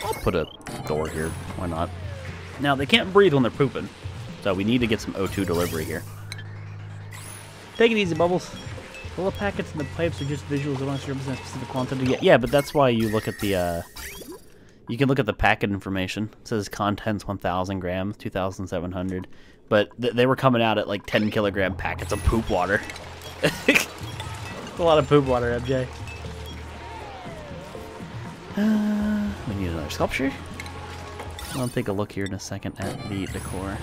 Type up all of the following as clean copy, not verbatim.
I'll put a door here. Why not? Now, they can't breathe when they're pooping, so we need to get some O2 delivery here. Take it easy, Bubbles. All the packets and the pipes are just visuals. They don't actually represent specific quantity. Yeah, but that's why you look at the, you can look at the packet information. It says contents 1,000 grams, 2,700. But they were coming out at like 10 kilogram packets of poop water. It's a lot of poop water, MJ. We need another sculpture. I'll take a look here in a second at the decor.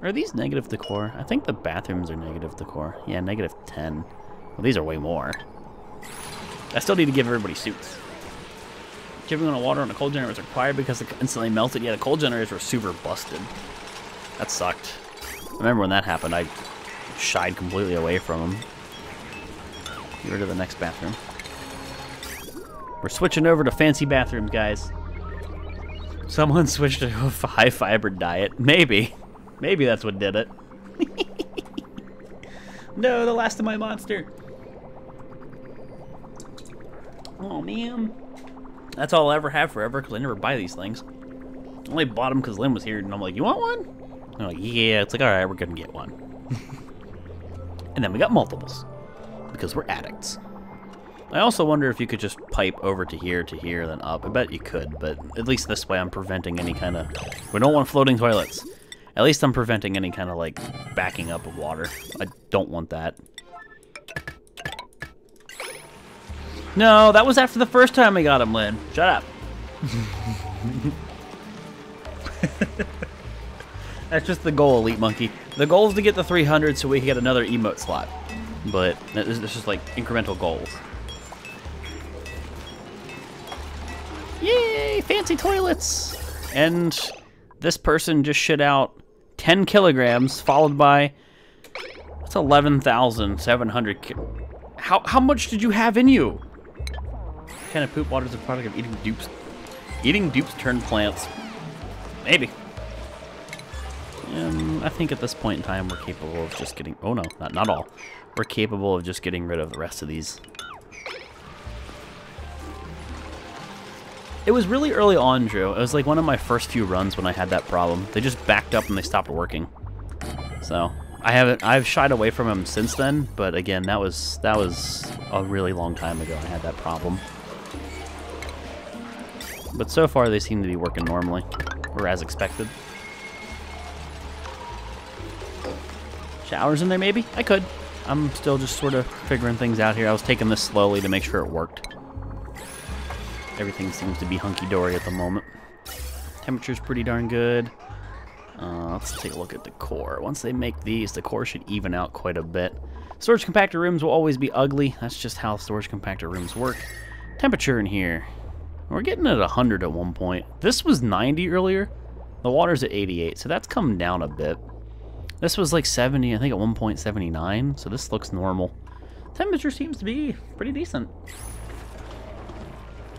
Are these negative decor? I think the bathrooms are negative decor. Yeah, negative 10. Well, these are way more. I still need to give everybody suits. Giving on a water on a cold generator was required because it instantly melted. Yeah, the cold generators were super busted. That sucked. I remember when that happened, I shied completely away from them. Get rid of the next bathroom. We're switching over to fancy bathrooms, guys. Someone switched to a high fiber diet. Maybe. Maybe that's what did it. No, the last of my monster. Oh, man. That's all I'll ever have forever because I never buy these things. I only bought them because Lynn was here and I'm like, you want one? And I'm like, yeah. It's like, all right, we're going to get one. And then we got multiples because we're addicts. I also wonder if you could just pipe over to here, then up. I bet you could, but at least this way I'm preventing any kind of... We don't want floating toilets. At least I'm preventing any kind of, like, backing up of water. I don't want that. No, that was after the first time we got him, Lynn. Shut up. That's just the goal, Elite Monkey. The goal is to get the 300 so we can get another emote slot. But it's just, like, incremental goals. Yay, fancy toilets! And this person just shit out 10 kilograms, followed by, that's 11,700. How much did you have in you? What kind of poop water is a product of eating dupes? Eating dupes turn plants. Maybe. I think at this point in time we're capable of just getting, oh no, not all. We're capable of just getting rid of the rest of these. It was really early on, Drew. It was like one of my first few runs when I had that problem. They just backed up and they stopped working. So I've shied away from them since then, but again, that was a really long time ago I had that problem. But so far they seem to be working normally, or as expected. Showers in there maybe? I could. I'm still just sort of figuring things out here. I was taking this slowly to make sure it worked. Everything seems to be hunky-dory at the moment. Temperature's pretty darn good. Let's take a look at the core. Once they make these, the core should even out quite a bit. Storage compactor rooms will always be ugly. That's just how storage compactor rooms work. Temperature in here. We're getting at 100 at one point. This was 90 earlier. The water's at 88, so that's come down a bit. This was like 70, I think at one point 79, so this looks normal. Temperature seems to be pretty decent.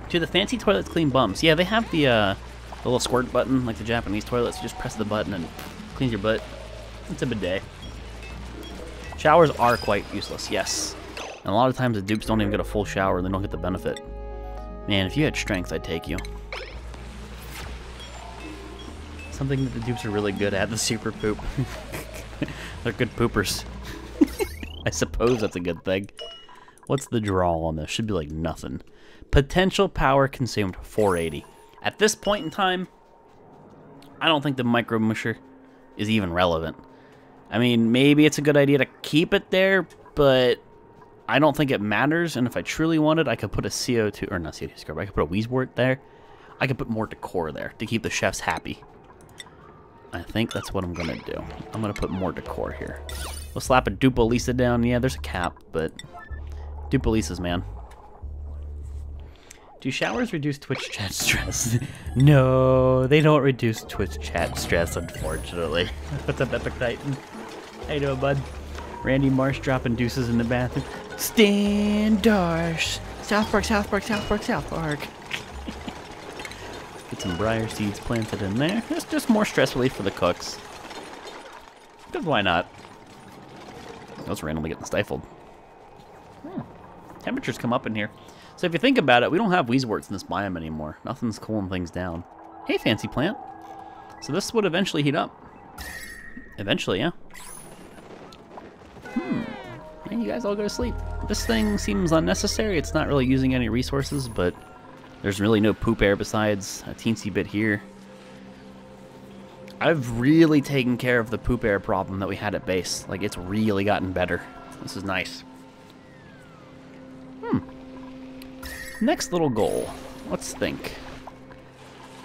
To the fancy toilets clean bums. Yeah, they have the little squirt button, like the Japanese toilets. You just press the button and cleans your butt. It's a bidet. Showers are quite useless, yes. And a lot of times the dupes don't even get a full shower and they don't get the benefit. Man, if you had strength, I'd take you. Something that the dupes are really good at, the super poop. They're good poopers. I suppose that's a good thing. What's the draw on this? Should be like nothing. Potential power consumed 480. At this point in time, I don't think the micro musher is even relevant. I mean, maybe it's a good idea to keep it there, but I don't think it matters. And if I truly wanted, I could put a CO2, or not CO2 scrub, I could put a Weezewort there. I could put more decor there to keep the chefs happy. I think that's what I'm going to do. I'm going to put more decor here. We'll slap a Dupalisa down. Yeah, there's a cap, but Dupalisas, man. Do showers reduce Twitch chat stress? No, they don't reduce Twitch chat stress, unfortunately. What's up, Epic Titan? How you doing, bud? Randy Marsh dropping deuces in the bathroom. Standards! South Park, South Park, South Park, South Park. Get some briar seeds planted in there. It's just more stress relief for the cooks. Because why not? I was randomly getting stifled. Temperatures come up in here. So if you think about it, we don't have Weezeworts in this biome anymore. Nothing's cooling things down. Hey, fancy plant. So this would eventually heat up. Eventually, yeah. And you guys all go to sleep. This thing seems unnecessary. It's not really using any resources, but there's really no poop air besides a teensy bit here. I've really taken care of the poop air problem that we had at base. Like, it's really gotten better. This is nice. Next little goal. Let's think.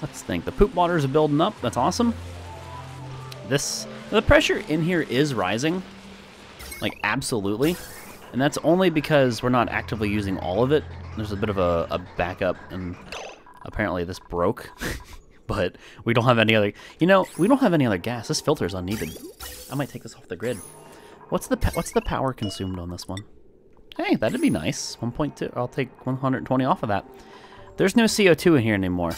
Let's think. The poop waters are building up. That's awesome. The pressure in here is rising. Like, absolutely. And that's only because we're not actively using all of it. There's a bit of a backup, and apparently this broke. But we don't have any other... You know, we don't have any other gas. This filter is unneeded. I might take this off the grid. What's the power consumed on this one? Hey, that'd be nice. 1.2. I'll take 120 off of that. There's no CO2 in here anymore.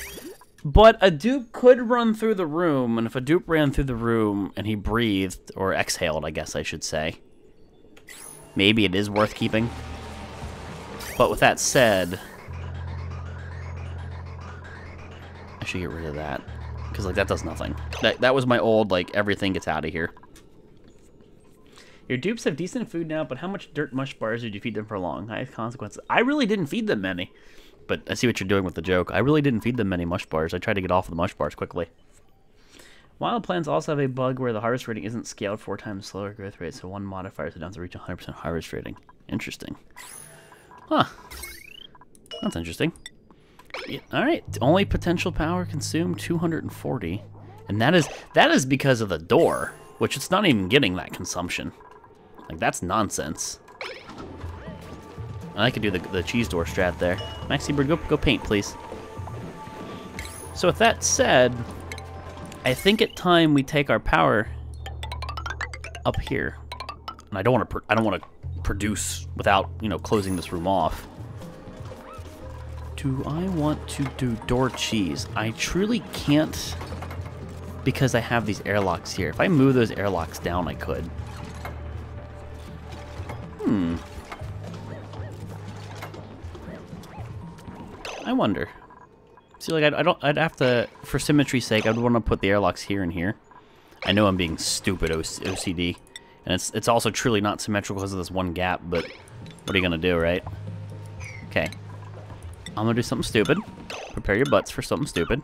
But a dupe could run through the room, and if a dupe ran through the room and he breathed, or exhaled, I guess I should say, maybe it is worth keeping. But with that said, I should get rid of that, because like that does nothing. That was my old, like, everything gets out of here. Your dupes have decent food now, but how much dirt mush bars did you feed them for long? High consequences. I really didn't feed them many. But I see what you're doing with the joke. I really didn't feed them many mush bars. I tried to get off of the mush bars quickly. Wild plants also have a bug where the harvest rating isn't scaled 4 times slower growth rate, so one modifier so down to reach 100% harvest rating. Interesting. Huh. That's interesting. Yeah, alright. Only potential power consumed 240. And that is because of the door, which it's not even getting that consumption. Like, that's nonsense. And I could do the cheese door strat there. Maxi Bird, go paint, please. So with that said, I think it's time we take our power up here. And I don't want to produce without, you know, closing this room off. Do I want to do door cheese? I truly can't, because I have these airlocks here. If I move those airlocks down, I could. I wonder. See, like, I'd have to, for symmetry's sake, I'd want to put the airlocks here and here. I know I'm being stupid OCD, and it's also truly not symmetrical because of this one gap, but what are you gonna do, right? Okay. I'm gonna do something stupid. Prepare your butts for something stupid.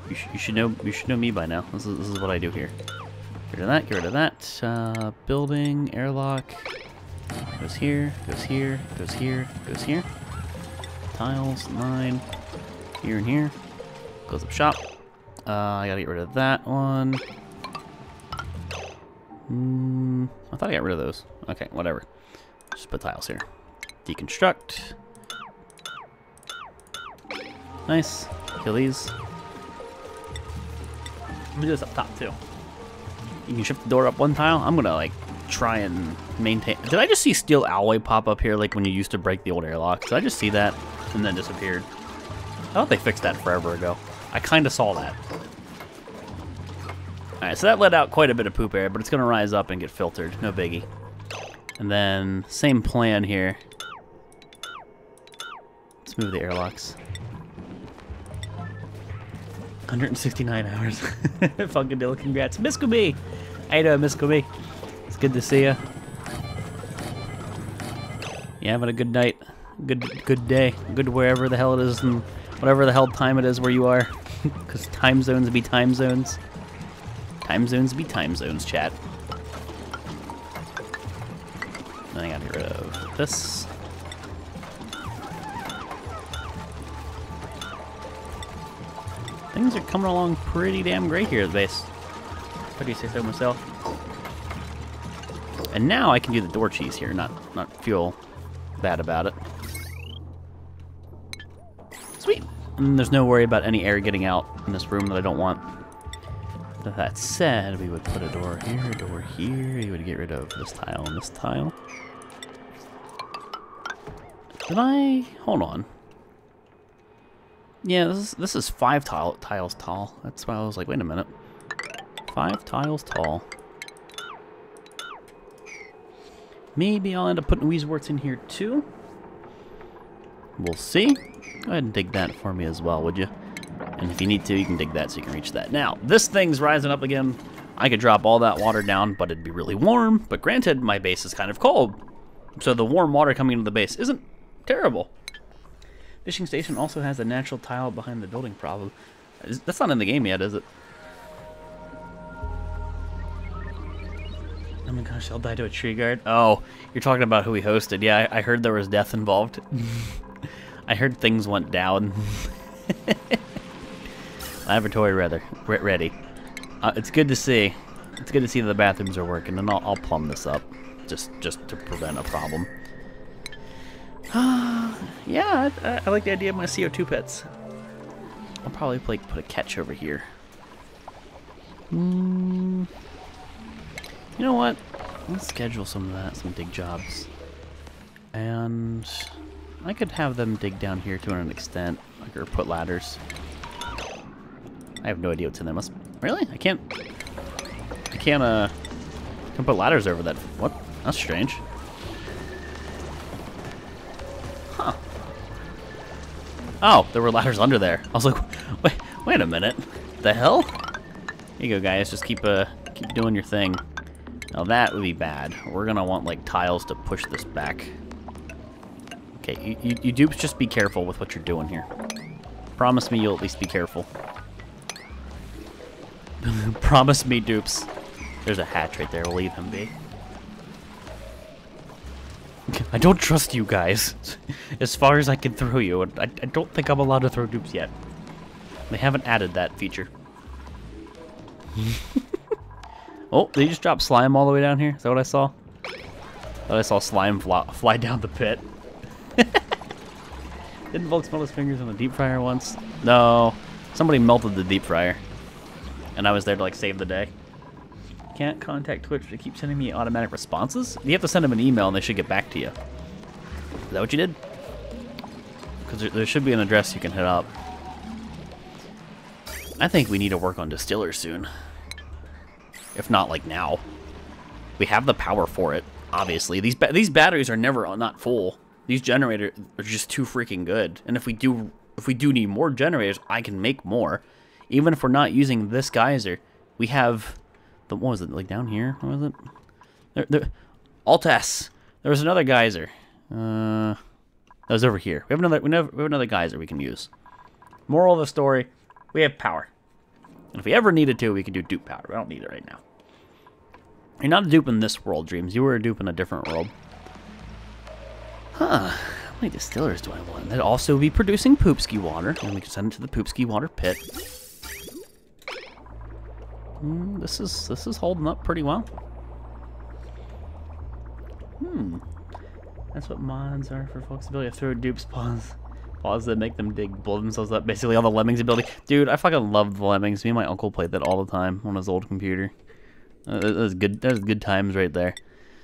You should know me by now. This is what I do here. Get rid of that, get rid of that. Building, airlock. Goes here, goes here, goes here, goes here. Tiles, 9. Here and here. Goes up shop. I gotta get rid of that one. I thought I got rid of those. Okay, whatever. Just put tiles here. Deconstruct. Nice. Kill these. Let me do this up top too. You can shift the door up one tile. I'm gonna like try and maintain. Did I just see steel alloy pop up here like when you used to break the old airlock? Did I just see that and then disappeared? I thought they fixed that forever ago. I kind of saw that. Alright, so that let out quite a bit of poop air, but it's gonna rise up and get filtered. No biggie. And then same plan here. Let's move the airlocks. 169 hours. Funkadilla, congrats. Miss Kubi! How you doing, Miss Kubi? It's good to see you. You having a good night? Good day. Good wherever the hell it is and whatever the hell time it is where you are. Because time zones be time zones. Time zones be time zones, chat. Then I gotta get rid of this. Things are coming along pretty damn great here at the base. What do you say so myself? And now I can do the door cheese here, not feel bad about it. Sweet. And there's no worry about any air getting out in this room that I don't want. With that said, we would put a door here, a door here. You would get rid of this tile and this tile. Did I? Hold on. Yeah, this is 5 tiles tall. That's why I was like, wait a minute. 5 tiles tall. Maybe I'll end up putting Weezeworts in here too. We'll see. Go ahead and dig that for me as well, would you? And if you need to, you can dig that so you can reach that. Now, this thing's rising up again. I could drop all that water down, but it'd be really warm. But granted, my base is kind of cold. So the warm water coming into the base isn't terrible. Fishing station also has a natural tile behind the building problem. That's not in the game yet, is it? Oh my gosh, I'll die to a tree guard. Oh, you're talking about who we hosted. Yeah, I heard there was death involved. I heard things went down. Laboratory ready. It's good to see. It's good to see that the bathrooms are working, and I'll plumb this up, just to prevent a problem. Yeah, I like the idea of my CO2 pits. I'll probably put a catch over here. You know what? Let's schedule some of that, some dig jobs. And I could have them dig down here to an extent, like, or put ladders. I have no idea what's in there. Really? I can't put ladders over that. What? That's strange. Huh. Oh, there were ladders under there. I was like, wait a minute. The hell? Here you go, guys. Just keep doing your thing. Now that would be bad. We're gonna want like tiles to push this back. Okay, you dupes, just be careful with what you're doing here. Promise me you'll at least be careful. Promise me, dupes. There's a hatch right there. We'll leave him be. I don't trust you guys. As far as I can throw you, I don't think I'm allowed to throw dupes yet. They haven't added that feature. Oh, did you just drop slime all the way down here? Is that what I saw? Thought I saw slime fly down the pit. Didn't Volx melt his fingers on the deep fryer once? No. Somebody melted the deep fryer. And I was there to like save the day. Can't contact Twitch. They keep sending me automatic responses. You have to send them an email and they should get back to you. Is that what you did? Because there should be an address you can hit up. I think we need to work on Distiller soon. If not like now. We have the power for it, obviously. These batteries are never not full. These generators are just too freaking good. And if we do need more generators, I can make more. Even if we're not using this geyser, we have the, what was it, like down here? What was it? Alt S. There was another geyser. That was over here. We have another geyser we can use. Moral of the story, we have power. And if we ever needed to, we could do dupe power. We don't need it right now. You're not a dupe in this world, Dreams. You were a dupe in a different world. Huh. How many distillers do I want? That'd also be producing poopski water. And we can send it to the poopski water pit. This is holding up pretty well. That's what mods are for folks' ability to throw dupes paws that make them blow themselves up. Basically all the lemmings ability. Dude, I fucking love the lemmings. Me and my uncle played that all the time on his old computer. That was good times right there.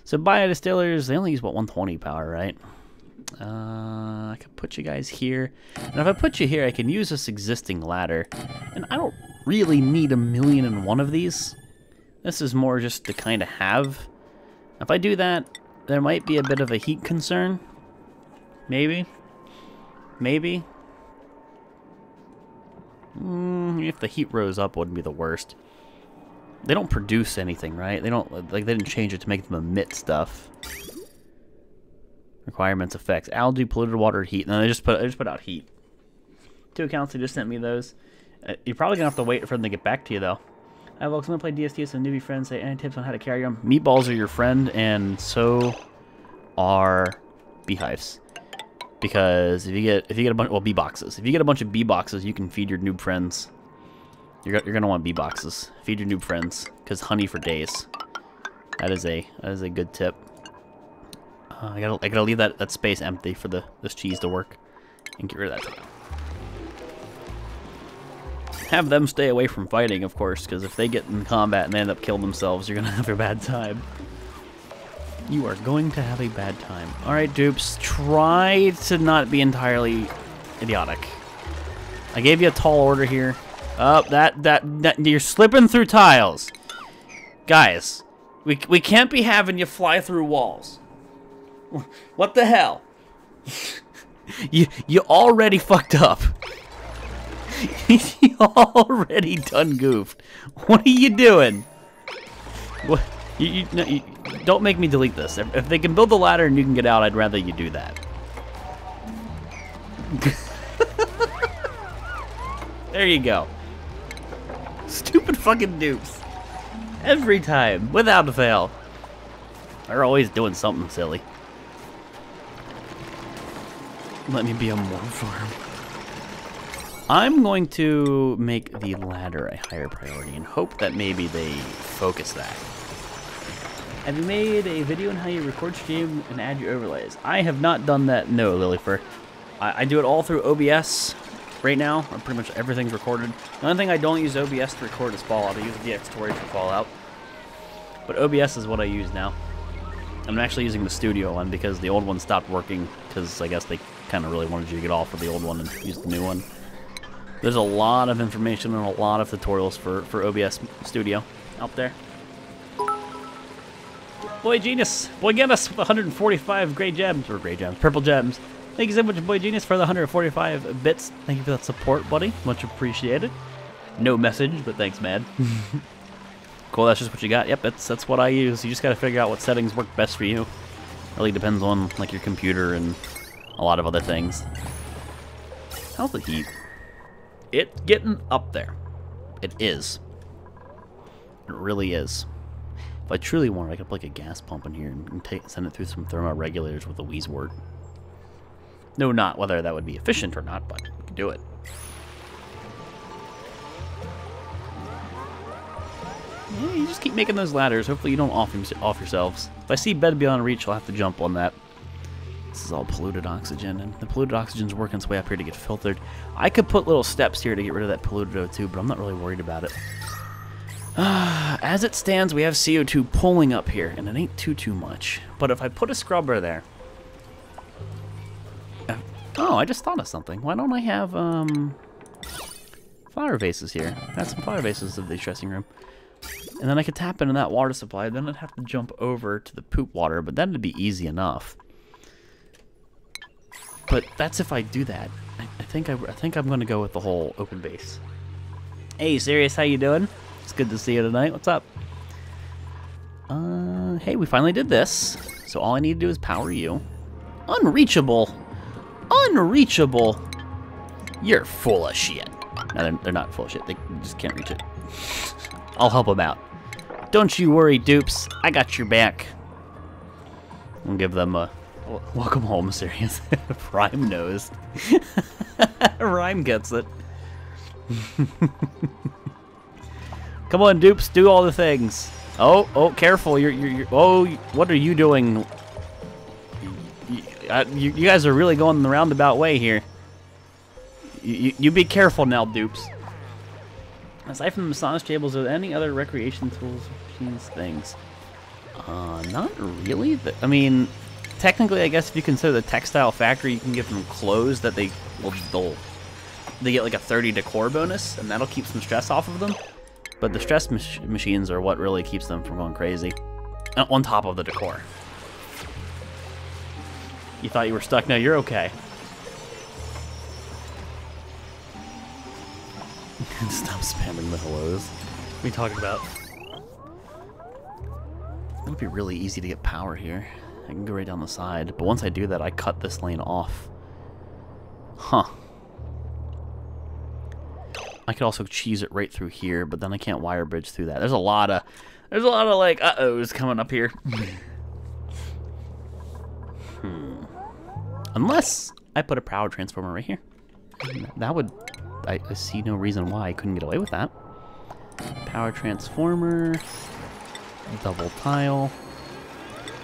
So biodistillers, they only use what, 120 power, right? I could put you guys here. And if I put you here, I can use this existing ladder. And I don't really need 1,000,001 of these. This is more just to kind of have. If I do that, there might be a bit of a heat concern. Maybe. Maybe. If the heat rose up, wouldn't be the worst. They don't produce anything, right? They don't, like, they didn't change it to make them emit stuff. Requirements, effects, algae, polluted water, heat. And then I just put out heat. 2 accounts, they just sent me those. You're probably gonna have to wait for them to get back to you though. I have gonna play DST with some newbie friends. Say any tips on how to carry them? Meatballs are your friend, and so are beehives. Because if you get a bunch, well, bee boxes. If you get a bunch of bee boxes, you can feed your noob friends. You're gonna want bee boxes. Feed your noob friends, because honey for days. That is a good tip. I gotta leave that space empty for this cheese to work, and get rid of that. Have them stay away from fighting, of course, because if they get in combat and they end up killing themselves, you're gonna have a bad time. You are going to have a bad time. All right, dupes, try to not be entirely idiotic. I gave you a tall order here. Oh, that you're slipping through tiles. Guys, we can't be having you fly through walls. What the hell? You already fucked up. You already done goofed. What are you doing? What? No, don't make me delete this. If they can build the ladder and you can get out, I'd rather you do that. There you go. Stupid fucking dupes. Every time, without a fail. They're always doing something silly. Let me be a morph farm. I'm going to make the ladder a higher priority and hope that maybe they focus that. Have you made a video on how you record, stream, and add your overlays? I have not done that, no, Lilyfur. I do it all through OBS right now. Pretty much everything's recorded. The only thing I don't use OBS to record is Fallout. I use DxTory for Fallout. But OBS is what I use now. I'm actually using the studio one because the old one stopped working because I guess they kind of really wanted you to get off of the old one and use the new one. There's a lot of information and a lot of tutorials for OBS Studio out there. Boy Genius, Boy Guinness with 145 gray gems, or gray gems, purple gems. Thank you so much, Boy Genius, for the 145 bits. Thank you for that support, buddy. Much appreciated. No message, but thanks, man. Cool, that's just what you got. Yep, that's what I use. You just gotta figure out what settings work best for you. Really depends on like your computer and a lot of other things. How's the heat? It's getting up there. It is. It really is. If I truly wanted, I could put like a gas pump in here and send it through some thermoregulators with a wheezewort. No, not whether that would be efficient or not, but we could do it. Yeah, you just keep making those ladders. Hopefully you don't off yourselves. If I see bed beyond reach, I'll have to jump on that. This is all polluted oxygen, and the polluted oxygen's working its way up here to get filtered. I could put little steps here to get rid of that polluted O2, but I'm not really worried about it. As it stands, we have CO2 pulling up here, and it ain't too much. But if I put a scrubber there... Oh, I just thought of something. Why don't I have, flower vases here? I have some flower vases in the dressing room. And then I could tap into that water supply, then I'd have to jump over to the poop water, but that'd be easy enough. But that's if I do that. I think I'm gonna go with the whole open base. Hey, Sirius, how you doing? It's good to see you tonight. What's up? Hey, we finally did this. So all I need to do is power you. Unreachable. Unreachable. You're full of shit. No, they're not full of shit. They just can't reach it. I'll help them out. Don't you worry, dupes. I got your back. I'll give them a... Welcome home, Sirius. Rhyme knows. Rhyme gets it. Come on, dupes, do all the things. Oh, careful! You're. Oh, what are you doing? You guys are really going the roundabout way here. You be careful now, dupes. Aside from the massage tables, are there any other recreation tools, machines, things? Not really. I mean. Technically, I guess if you consider the textile factory, you can give them clothes that they get like a 30 decor bonus, and that'll keep some stress off of them. But the stress machines are what really keeps them from going crazy. On top of the decor. You thought you were stuck? No, you're okay. Stop spamming the hellos. What are you talking about? It would be really easy to get power here. I can go right down the side, but once I do that, I cut this lane off. Huh. I could also cheese it right through here, but then I can't wire bridge through that. There's a lot of like uh-ohs coming up here. Unless I put a power transformer right here. That would, I see no reason why I couldn't get away with that. Power transformer, double tile.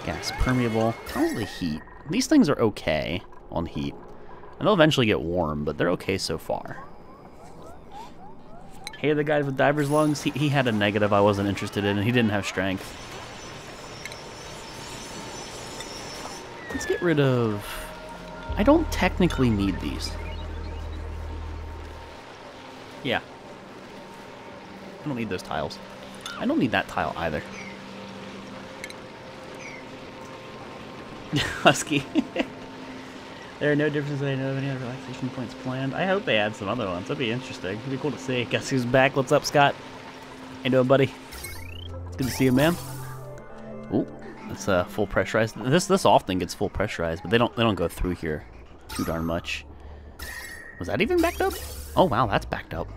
Gas permeable. How's the heat? These things are okay on heat. And they'll eventually get warm, but they're okay so far. Hey, the guy with diver's lungs, he had a negative I wasn't interested in, and he didn't have strength. Let's get rid of... I don't technically need these. Yeah. I don't need those tiles. I don't need that tile either. Husky. There are no differences that I know of any other relaxation points planned. I hope they add some other ones. That'd be interesting. It'd be cool to see. Guess who's back? What's up, Scott? How you doing, buddy? It's good to see you, man. Ooh, that's full pressurized. This often gets full pressurized, but they don't go through here too darn much. Was that even backed up? Oh wow, that's backed up.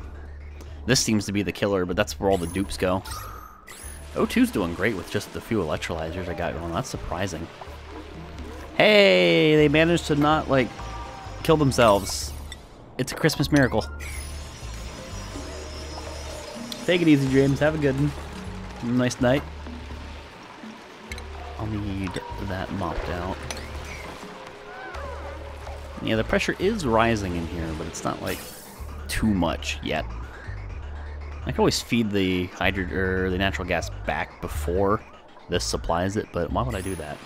This seems to be the killer, but that's where all the dupes go. O2's doing great with just the few electrolyzers I got going. That's surprising. Hey, they managed to not, like, kill themselves. It's a Christmas miracle. Take it easy, James. Have a good one. Nice night. I'll need that mopped out. Yeah, the pressure is rising in here, but it's not, like, too much yet. I can always feed the the natural gas back before this supplies it, but why would I do that?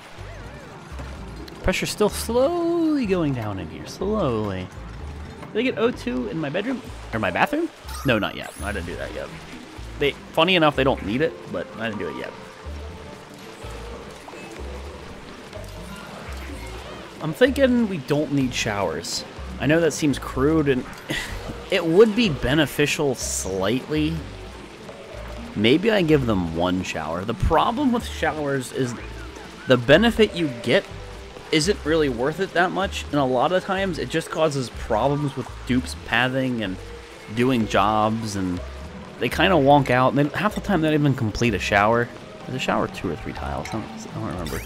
Pressure's still slowly going down in here, slowly. Did I get O2 in my bedroom? Or my bathroom? No, not yet. I didn't do that yet. Funny enough, they don't need it, but I didn't do it yet. I'm thinking we don't need showers. I know that seems crude, and it would be beneficial slightly. Maybe I give them one shower. The problem with showers is the benefit you get isn't really worth it that much, and a lot of times it just causes problems with dupes pathing and doing jobs, and they kind of wonk out, and half the time they don't even complete a shower. There's a shower 2 or 3 tiles. I don't remember.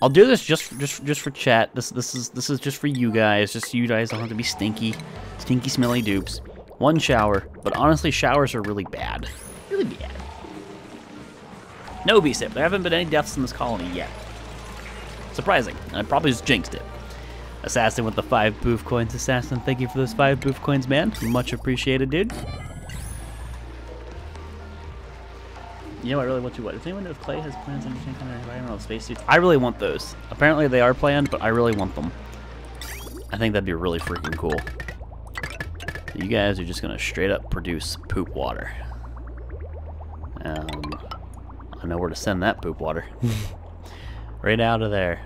I'll do this just for chat. This is just for you guys. Just so you guys don't have to be stinky, smelly dupes. One shower, but honestly, showers are really bad. Really bad. No BSIP. There haven't been any deaths in this colony yet. Surprising. I probably just jinxed it. Assassin with the 5 boof coins. Assassin, thank you for those 5 boof coins, man. Much appreciated, dude. You know, I really want to. What? Does anyone know if Klei has plans on any kind of environmental spacesuits? I really want those. Apparently they are planned, but I really want them. I think that'd be really freaking cool. You guys are just gonna straight up produce poop water. I know where to send that poop water. Right out of there.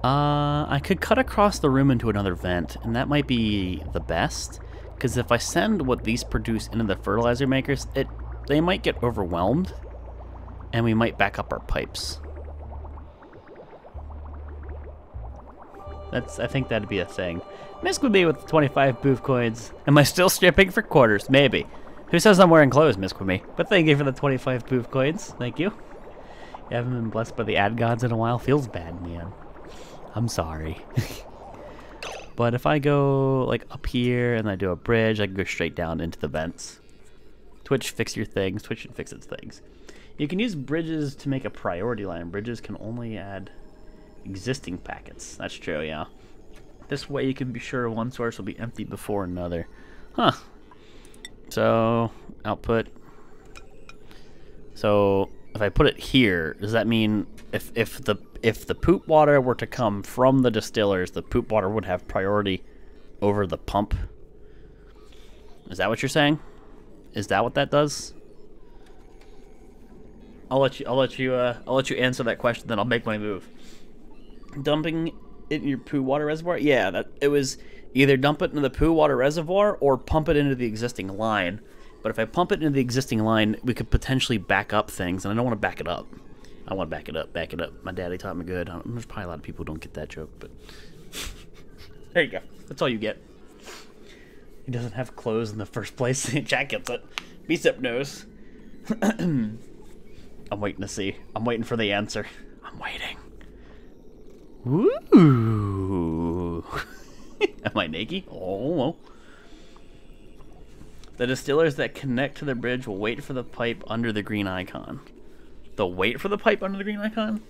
I could cut across the room into another vent, and that might be the best. Because if I send what these produce into the fertilizer makers, they might get overwhelmed, and we might back up our pipes. I think that'd be a thing. Misk would be with 25 boof coins. Am I still stripping for quarters? Maybe. Who says I'm wearing clothes, Misk with me? But thank you for the 25 boof coins. Thank you. You haven't been blessed by the ad gods in a while. Feels bad, man. I'm sorry. But if I go like up here and I do a bridge, I can go straight down into the vents. Twitch, fix your things. Twitch should fix its things. You can use bridges to make a priority line. Bridges can only add existing packets. That's true, yeah. This way you can be sure one source will be empty before another. Huh. So, output. So, if I put it here, does that mean if the poop water were to come from the distillers, the poop water would have priority over the pump? Is that what you're saying? Is that what that does? I'll let you answer that question, then I'll make my move. Dumping it in your poo water reservoir? Yeah, it was either dump it into the poo water reservoir or pump it into the existing line. But if I pump it into the existing line, we could potentially back up things, and I don't want to back it up. I want to back it up, back it up. My daddy taught me good. There's probably a lot of people who don't get that joke, but there you go. That's all you get. He doesn't have clothes in the first place. Jack gets it. Bicep knows. I'm waiting to see. I'm waiting for the answer. I'm waiting. Woo! Am I naked? Oh. The distillers that connect to the bridge will wait for the pipe under the green icon. They'll wait for the pipe under the green icon?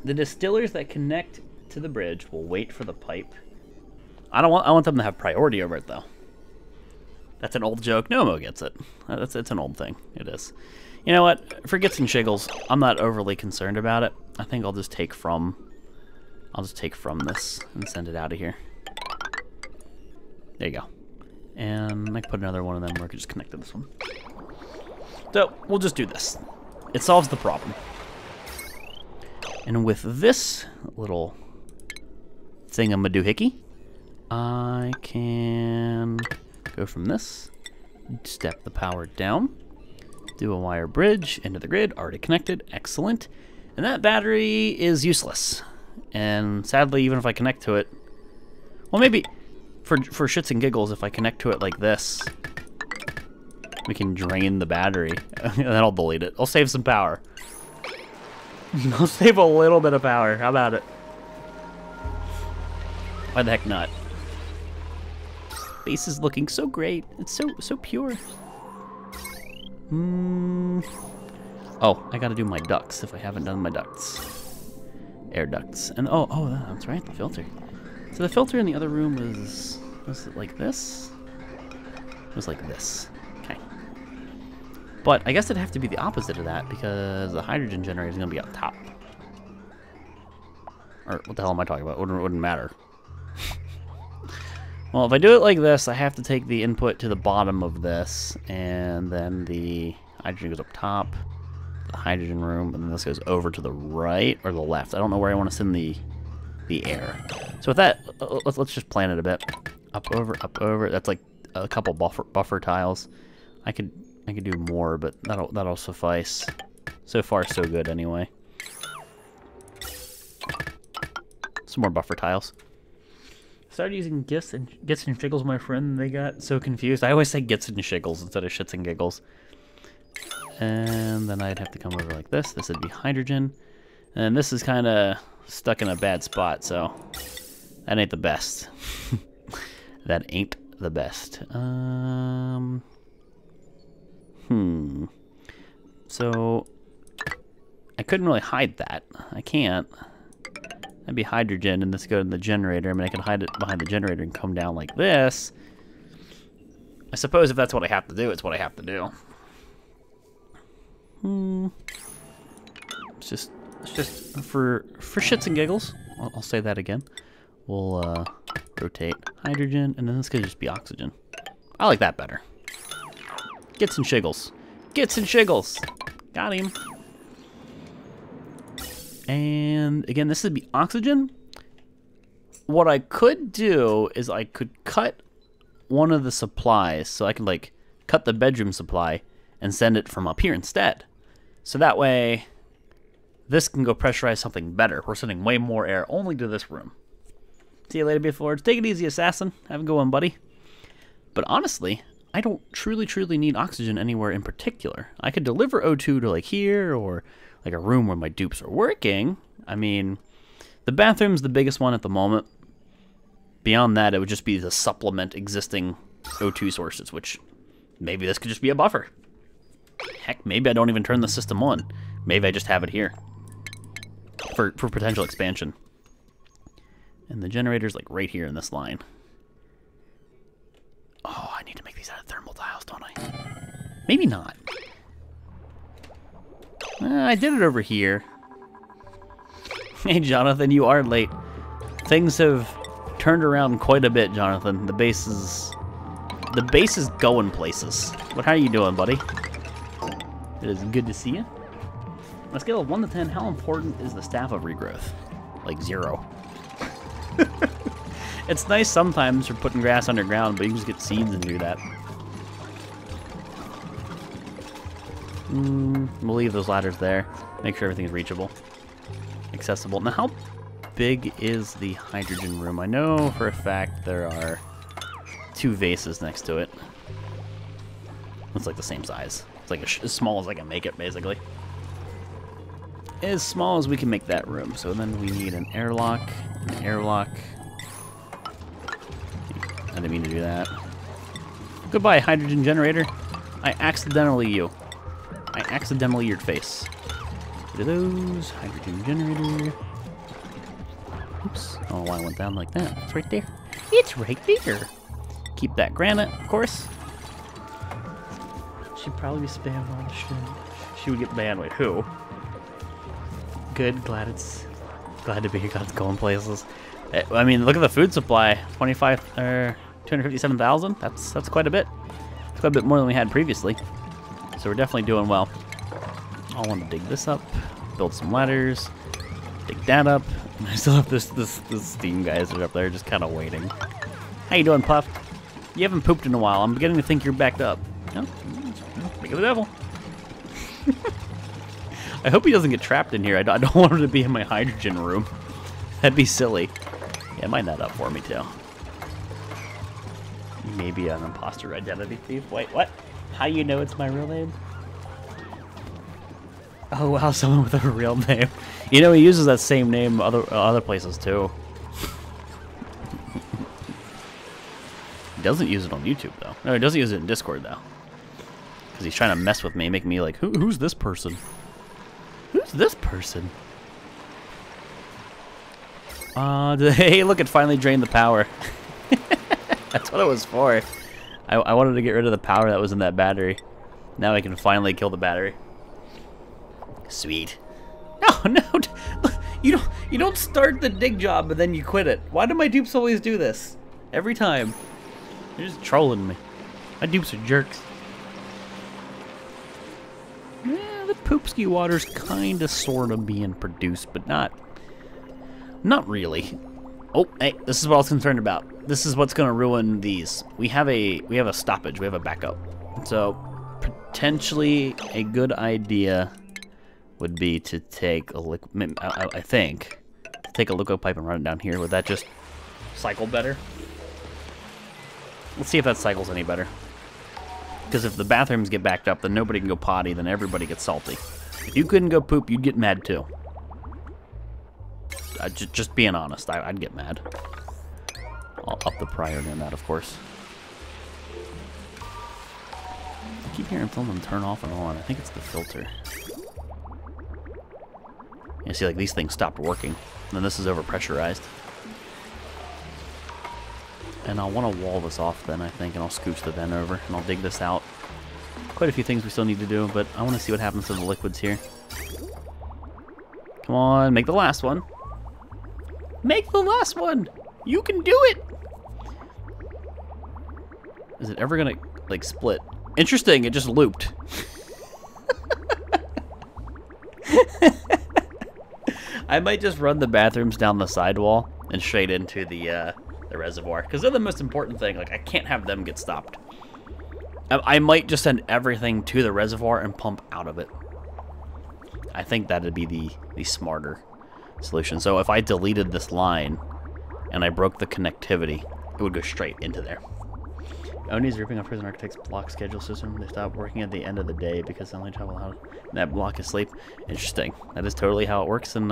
The distillers that connect to the bridge will wait for the pipe. I want them to have priority over it, though. That's an old joke. Nomo gets it. It's an old thing. It is. You know what? For gits and shiggles, I'm not overly concerned about it. I think I'll just take from this and send it out of here. There you go. And I can put another one of them where I can just connect to this one. So, we'll just do this. It solves the problem. And with this little thingamadoohickey, I can go from this, step the power down, do a wire bridge into the grid, already connected, excellent. And that battery is useless. And sadly, even if I connect to it, well, maybe for shits and giggles, if I connect to it like this, we can drain the battery, and then I'll delete it. I'll save some power. I'll save a little bit of power. How about it? Why the heck not? Base is looking so great. It's so pure. Oh, I gotta do my ducts if I haven't done my ducts. Air ducts. And oh, that's right, the filter. So the filter in the other room was it like this? It was like this. Okay. But I guess it'd have to be the opposite of that because the hydrogen generator is gonna be up top. Or what the hell am I talking about? It wouldn't matter. Well, if I do it like this, I have to take the input to the bottom of this, and then the hydrogen goes up top, the hydrogen room, and then this goes over to the right or the left. I don't know where I want to send the air. So with that, let's just plan it a bit. Up, over. That's like a couple buffer tiles. I could do more, but that'll suffice. So far, so good anyway. Some more buffer tiles. Started using gits and shiggles, my friend. They got so confused. I always say gits and shiggles instead of shits and giggles. And then I'd have to come over like this. This would be hydrogen. And this is kind of stuck in a bad spot, so that ain't the best. That ain't the best. So I couldn't really hide that. I can't. That'd be hydrogen, and this go to the generator. I mean, I can hide it behind the generator and come down like this. I suppose if that's what I have to do, it's what I have to do. It's just for shits and giggles. I'll say that again. We'll rotate hydrogen, and then this could just be oxygen. I like that better. Gits and shiggles. Gits and shiggles. Got him. And again, this would be oxygen. What I could do is I could cut one of the supplies, so I can like cut the bedroom supply and send it from up here instead. So that way, this can go pressurize something better. We're sending way more air only to this room. See you later, Beeflords. Take it easy, Assassin. Have a good one, buddy. But honestly, I don't truly need oxygen anywhere in particular. I could deliver O2 to like here or like a room where my dupes are working. I mean, the bathroom's the biggest one at the moment. Beyond that, it would just be to supplement existing O2 sources, which maybe this could just be a buffer. Heck, maybe I don't even turn the system on. Maybe I just have it here for potential expansion. And the generator's like right here in this line. Oh, I need to make these out of thermal tiles, don't I? Maybe not. I did it over here. Hey, Jonathan, you are late. Things have turned around quite a bit, Jonathan. The base is going places. But how are you doing, buddy? It is good to see you. On a scale of 1 to 10, how important is the staff of regrowth? Like 0. It's nice sometimes for putting grass underground, but you can just get seeds and do that. We'll leave those ladders there. Make sure everything's reachable. Accessible. Now, how big is the hydrogen room? I know for a fact there are 2 vases next to it. It's like the same size. It's like as small as I can make it, basically. As small as we can make that room. So then we need an airlock. An airlock. I didn't mean to do that. Goodbye, hydrogen generator. I accidentally your face. Look at those. Hydrogen generator. Oops. I don't know why I went down like that. It's right there. It's right there. Keep that granite, of course. She'd probably be spammed on shit. She would get banned. Wait, who? Good. Glad to be here. Glad it's going places. I mean, look at the food supply. 257,000. That's quite a bit. It's quite a bit more than we had previously. So we're definitely doing well. I want to dig this up, build some ladders, Dig that up. And I still have this steam guys that are up there just kind of waiting. How you doing, Puff? You haven't pooped in a while. I'm beginning to think you're backed up. No, think of the devil. I hope he doesn't get trapped in here. I don't want him to be in my hydrogen room. That'd be silly. Yeah, mine that up for me, too. Maybe an imposter identity thief. Wait, what? How you know it's my real name? Oh, wow, someone with a real name. You know, he uses that same name other places, too. He doesn't use it on YouTube, though. No, he doesn't use it in Discord, though. Because he's trying to mess with me, make me like, who's this person? Who's this person? Hey, look, it finally drained the power. That's what it was for. I wanted to get rid of the power that was in that battery. Now I can finally kill the battery. Sweet. No, no, you don't start the dig job and then you quit it. Why do my dupes always do this? Every time. They're just trolling me. My dupes are jerks. Yeah, the poopski water's kinda sorta being produced, but not really. Oh, hey, this is what I was concerned about. This is what's gonna ruin these. We have a stoppage, we have a backup. So potentially a good idea would be to take a liquid, I think, take a liquid pipe and run it down here. Would that just cycle better? Let's see if that cycles any better. Because if the bathrooms get backed up, then nobody can go potty, then everybody gets salty. If you couldn't go poop, you'd get mad too. Just being honest, I'd get mad. I'll up the priority on that, of course. I keep hearing someone turn off and on. I think it's the filter. You see, like, these things stopped working. And then this is overpressurized. And I'll want to wall this off then, I think, and I'll scooch the vent over, and I'll dig this out. Quite a few things we still need to do, but I want to see what happens to the liquids here. Come on, make the last one. Make the last one! You can do it! Is it ever gonna, like, split? Interesting, it just looped. I might just run the bathrooms down the sidewall and straight into the reservoir, because they're the most important thing. Like, I can't have them get stopped. I might just send everything to the reservoir and pump out of it. I think that'd be the smarter solution. So if I deleted this line and I broke the connectivity, it would go straight into there. Oni's ripping off Prison Architect's block schedule system. They stop working at the end of the day because they only travel out that block is sleep. Interesting. That is totally how it works in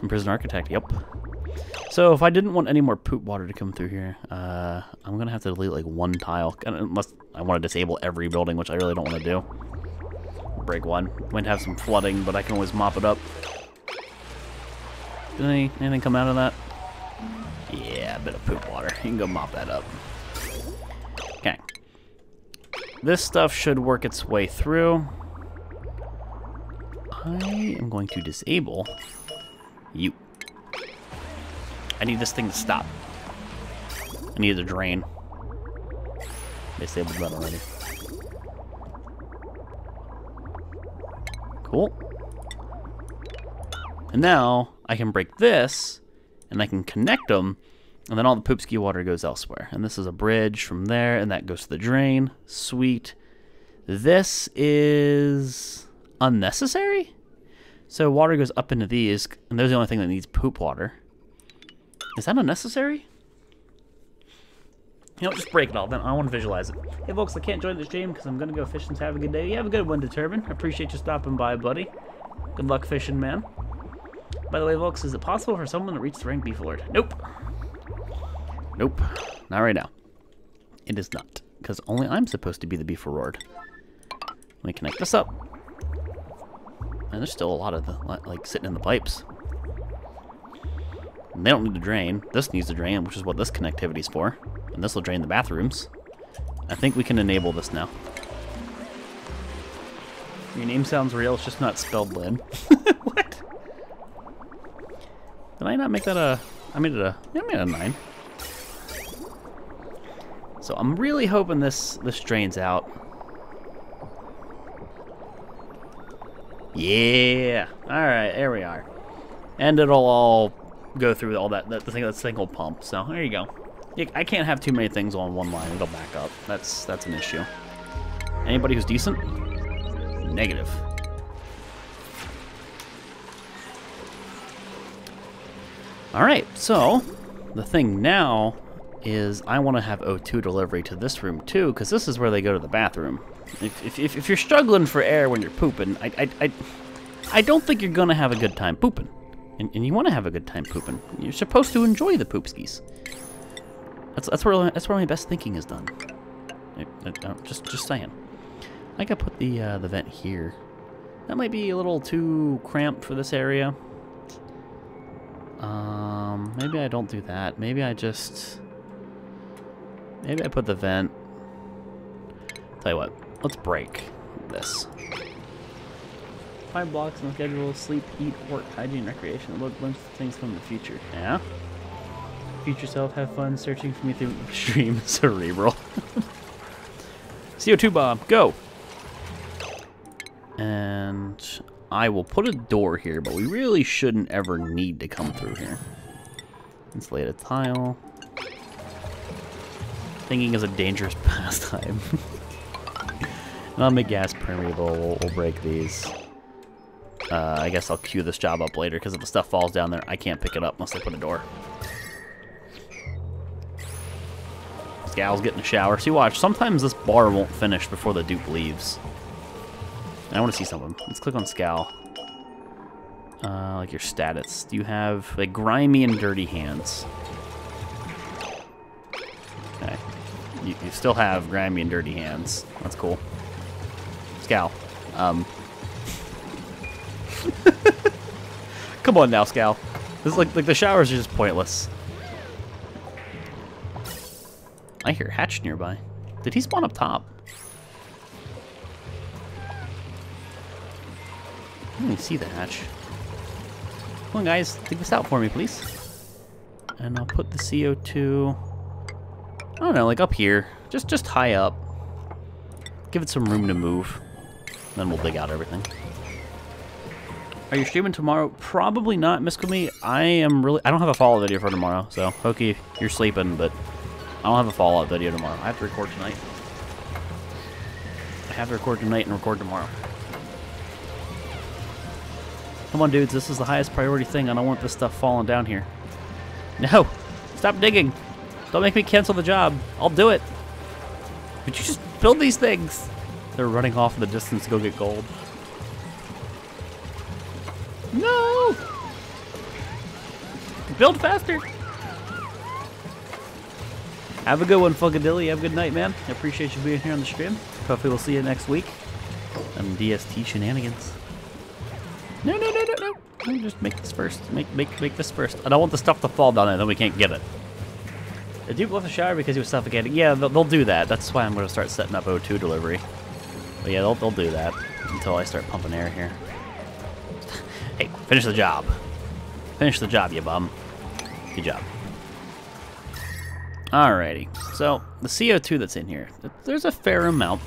Prison Architect. Yep. So if I didn't want any more poop water to come through here, I'm gonna have to delete like one tile, unless I want to disable every building, which I really don't want to do. Break one. Might have some flooding, but I can always mop it up. Did anything come out of that? Yeah, a bit of poop water. You can go mop that up. Okay. This stuff should work its way through. I am going to disable you. I need this thing to stop. I need it to drain. Disabled that already. Cool. And now I can break this, and I can connect them, and then all the poop ski water goes elsewhere. And this is a bridge from there, and that goes to the drain. Sweet. This is unnecessary? So water goes up into these, and there's the only thing that needs poop water. Is that unnecessary? You know, just break it all. Then I want to visualize it. Hey, folks, I can't join the stream because I'm going to go fishing. So have a good day. You have a good one, Determined. I appreciate you stopping by, buddy. Good luck fishing, man. By the way, folks, is it possible for someone to reach the rank Beef Lord? Nope. Nope. Not right now. It is not. Because only I'm supposed to be the Beef Lord. Let me connect this up. And there's still a lot of the, like, sitting in the pipes. And they don't need to drain. This needs to drain, which is what this connectivity is for. And this will drain the bathrooms. I think we can enable this now. Your name sounds real, it's just not spelled Lynn. What? Did I not make that a... I made it a 9. So I'm really hoping this drains out. Yeah! Alright, there we are. And it'll all go through all that the single pump. So there you go. I can't have too many things on one line. It'll back up. That's an issue. Anybody who's decent? Negative. Alright, so the thing now is I want to have O2 delivery to this room too, because this is where they go to the bathroom. If you're struggling for air when you're pooping, I don't think you're going to have a good time pooping. And you want to have a good time pooping. You're supposed to enjoy the poopskis. That's where my best thinking is done. Just saying. I could put the vent here. That might be a little too cramped for this area. Maybe I don't do that. Maybe I put the vent. Tell you what, let's break this. 5 blocks on the schedule: sleep, eat, work, hygiene, recreation. Look, bunch of things come in the future. Yeah. Future self, have fun searching for me through extreme cerebral. CO2 bomb, go. And I will put a door here, but we really shouldn't ever need to come through here. Insulated tile. Thinking is a dangerous pastime. And I'll make gas permeable. We'll break these. I guess I'll queue this job up later, because if the stuff falls down there, I can't pick it up unless I put a door. This gal's getting a shower. See, watch. Sometimes this bar won't finish before the dupe leaves. I want to see something. Let's click on Scal. Like your status. Do you have, like, grimy and dirty hands? Okay. You still have grimy and dirty hands. That's cool. Scal. Come on now, Scal. This is like the showers are just pointless. I hear Hatch nearby. Did he spawn up top? I didn't even see the hatch. Come on, guys, take this out for me, please. And I'll put the CO2. I don't know, like up here, just high up. Give it some room to move. Then we'll dig out everything. Are you streaming tomorrow? Probably not, Miss Kumi. I don't have a follow-up video for tomorrow, so Hokie, you're sleeping, but I don't have a follow-up video tomorrow. I have to record tonight. I have to record tonight and record tomorrow. Come on, dudes, this is the highest priority thing. I don't want this stuff falling down here. No! Stop digging! Don't make me cancel the job. I'll do it. But you just build these things! They're running off in the distance to go get gold. No! Build faster! Have a good one, Funkadilly. Have a good night, man. I appreciate you being here on the stream. Hopefully we'll see you next week on DST shenanigans. No. Just make this first. Make this first. I don't want the stuff to fall down there, then we can't get it. The dupe left the shower because he was suffocating. Yeah, they'll do that. That's why I'm going to start setting up O2 delivery. But yeah, they'll do that until I start pumping air here. Hey, finish the job. Finish the job, you bum. Good job. Alrighty. So, the CO2 that's in here, there's a fair amount.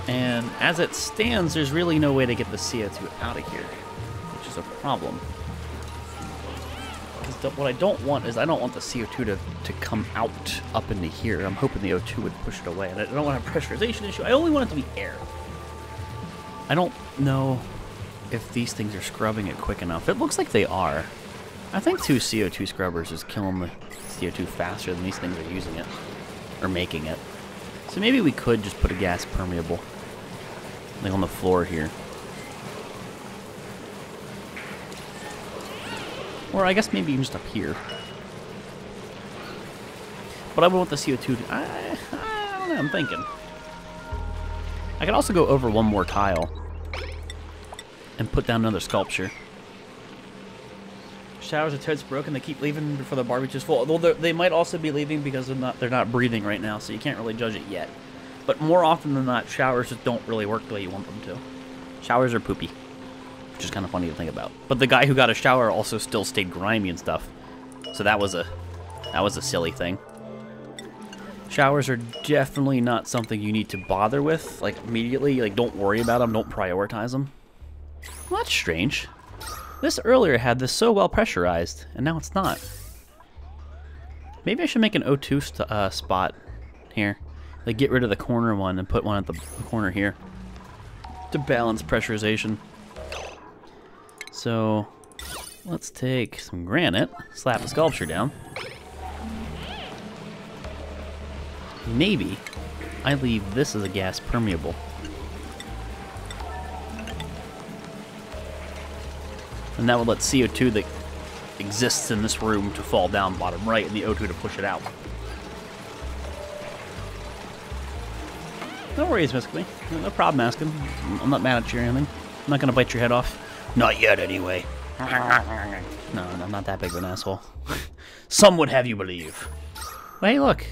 And as it stands, there's really no way to get the CO2 out of here, which is a problem. Because what I don't want is I don't want the CO2 to come out up into here. I'm hoping the O2 would push it away. And I don't want a pressurization issue. I only want it to be air. I don't know if these things are scrubbing it quick enough. It looks like they are. I think 2 CO2 scrubbers is killing the CO2 faster than these things are using it. Or making it. So maybe we could just put a gas permeable. Like on the floor here. Or I guess maybe even just up here. But I would want the CO2 to... I don't know, I'm thinking. I could also go over one more tile. And put down another sculpture. Showers are totes broken. They keep leaving before the barbecue's full. Although they might also be leaving because they're not breathing right now, so you can't really judge it yet. But more often than not, showers just don't really work the way you want them to. Showers are poopy, which is kind of funny to think about. But the guy who got a shower also still stayed grimy and stuff, so that was a silly thing. Showers are definitely not something you need to bother with, like immediately. Like, don't worry about them. Don't prioritize them. Well, that's strange. This earlier had this so well pressurized, and now it's not. Maybe I should make an O2 spot here. Like, get rid of the corner one and put one at the corner here to balance pressurization. So, let's take some granite, slap the sculpture down. Maybe I leave this as a gas permeable. And that would let CO2 that exists in this room to fall down bottom right and the O2 to push it out. No worries, Miss Klei. No problem asking. I'm not mad at you or anything. I'm not going to bite your head off. Not yet, anyway. No, I'm not that big of an asshole. Some would have you believe. Well, hey, look.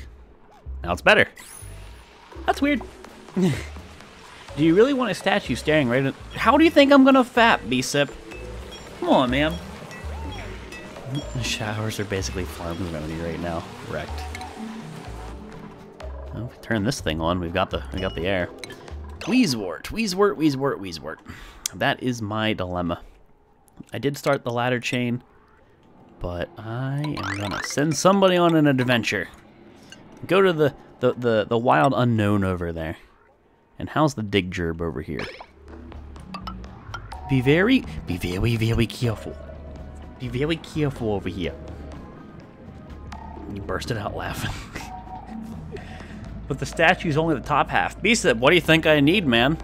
Now it's better. That's weird. Do you really want a statue staring right at... How do you think I'm going to fap, B-Sip? Come on, man. The showers are basically farm remedy right now. Wrecked. Well, if we turn this thing on, we got the air. Wheezewort, Wheezewort, Wheezewort, Wheezewort. That is my dilemma. I did start the ladder chain, but I am gonna send somebody on an adventure. Go to the wild unknown over there. And how's the dig gerb over here? Be very careful. Be very careful over here. You bursted out laughing. But the statue's only the top half. B-Sip, what do you think I need, man?